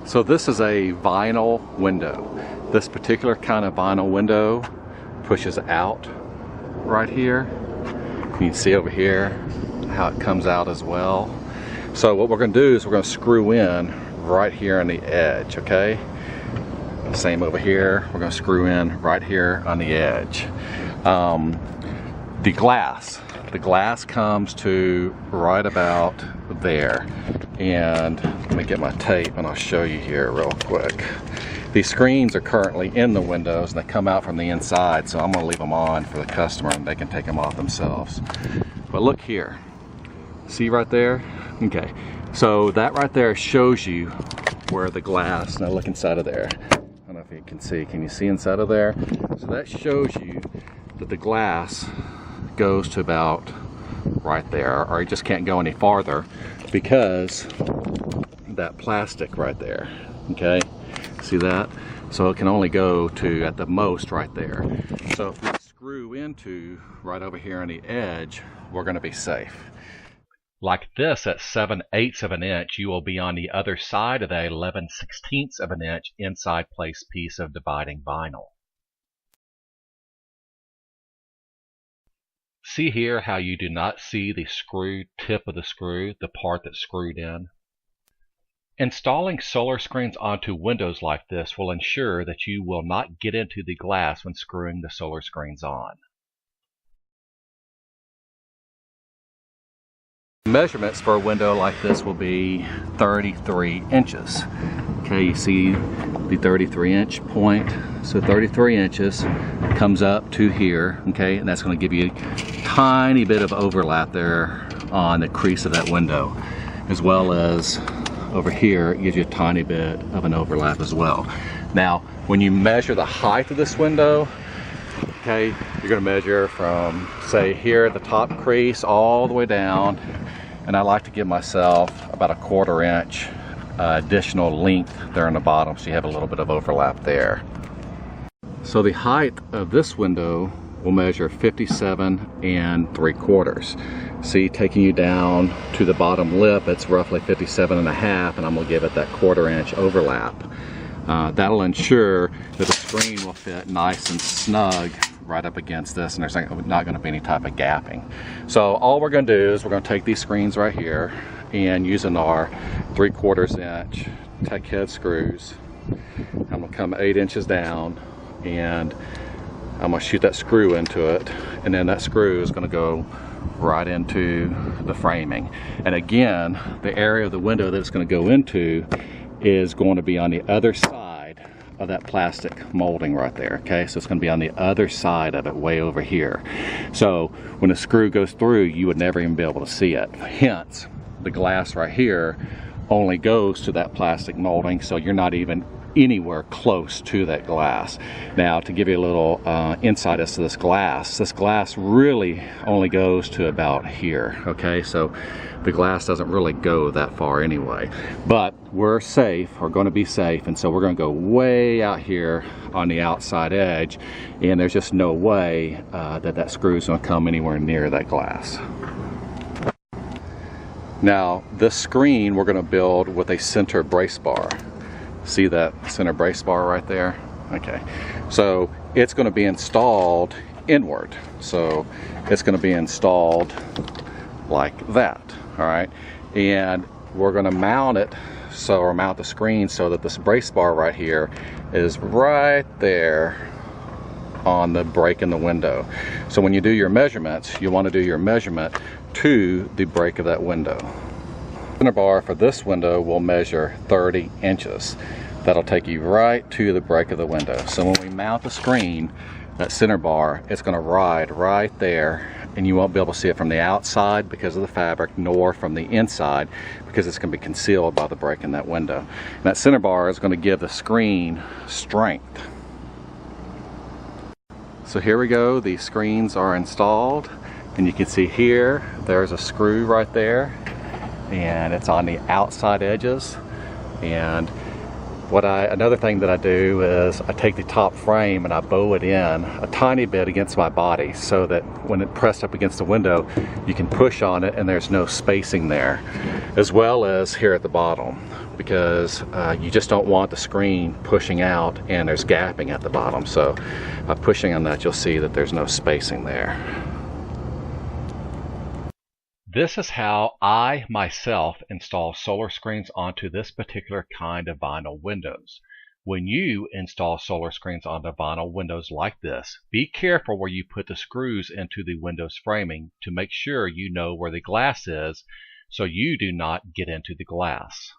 So this is a vinyl window. This particular kind of vinyl window pushes out right here. You can see over here how it comes out as well. So what we're going to do is we're going to screw in right here on the edge, okay? Same over here, we're going to screw in right here on the edge. The glass comes to right about there. And let me get my tape and I'll show you here real quick. These screens are currently in the windows and they come out from the inside, so I'm going to leave them on for the customer and they can take them off themselves. But look here, see right there? Okay, so that right there shows you where the glass, now look inside of there. I don't know if you can see, can you see inside of there? So that shows you that the glass goes to about right there, or you just can't go any farther because that plastic right there, okay? See that? So it can only go to at the most right there. So if we screw into right over here on the edge, we're going to be safe. Like this at 7/8 of an inch, you will be on the other side of the 11/16 of an inch inside place piece of dividing vinyl. See here how you do not see the screw tip of the screw, the part that's screwed in? Installing solar screens onto windows like this will ensure that you will not get into the glass when screwing the solar screens on. Measurements for a window like this will be 33 inches. Okay, you see the 33-inch point. So 33 inches comes up to here, okay, and that's going to give you a tiny bit of overlap there on the crease of that window, as well as over here it gives you a tiny bit of an overlap as well. Now, when you measure the height of this window, okay, you're going to measure from, say, here at the top crease all the way down, and I like to give myself about a 1/4 inch additional length there on the bottom, so you have a little bit of overlap there. So the height of this window will measure 57 3/4. See, taking you down to the bottom lip, it's roughly 57.5, and I'm going to give it that 1/4 inch overlap. That'll ensure that the screen will fit nice and snug right up against this, and there's not going to be any type of gapping. So all we're going to do is we're going to take these screens right here and using our 3/4 inch tech head screws, I'm going to come 8 inches down and I'm going to shoot that screw into it, and then that screw is going to go right into the framing. And again, the area of the window that it's going to go into is going to be on the other side of that plastic molding right there, okay? So it's going to be on the other side of it, way over here. So when the screw goes through, you would never even be able to see it. Hence, the glass right here only goes to that plastic molding, so you're not even anywhere close to that glass. Now, to give you a little insight as to this glass really only goes to about here, okay? So the glass doesn't really go that far anyway. But we're safe, we're going to be safe, and so we're going to go way out here on the outside edge, and there's just no way that screw is going to come anywhere near that glass. Now, this screen we're going to build with a center brace bar. See that center brace bar right there? Okay, so it's going to be installed inward. So it's going to be installed like that, all right? And we're going to mount it, or mount the screen so that this brace bar right here is right there on the break in the window. So when you do your measurements, you want to do your measurement to the break of that window. The center bar for this window will measure 30 inches. That'll take you right to the break of the window. So when we mount the screen, that center bar, it's going to ride right there, and you won't be able to see it from the outside because of the fabric, nor from the inside because it's going to be concealed by the break in that window. And that center bar is going to give the screen strength. So here we go, the screens are installed, and you can see here there's a screw right there, and it's on the outside edges. And another thing that I do is I take the top frame and I bow it in a tiny bit against my body so that when it pressed up against the window, you can push on it and there's no spacing there, as well as here at the bottom. because you just don't want the screen pushing out and there's gapping at the bottom. So by pushing on that, you'll see that there's no spacing there. This is how I myself install solar screens onto this particular kind of vinyl windows. When you install solar screens onto vinyl windows like this, be careful where you put the screws into the window's framing to make sure you know where the glass is so you do not get into the glass.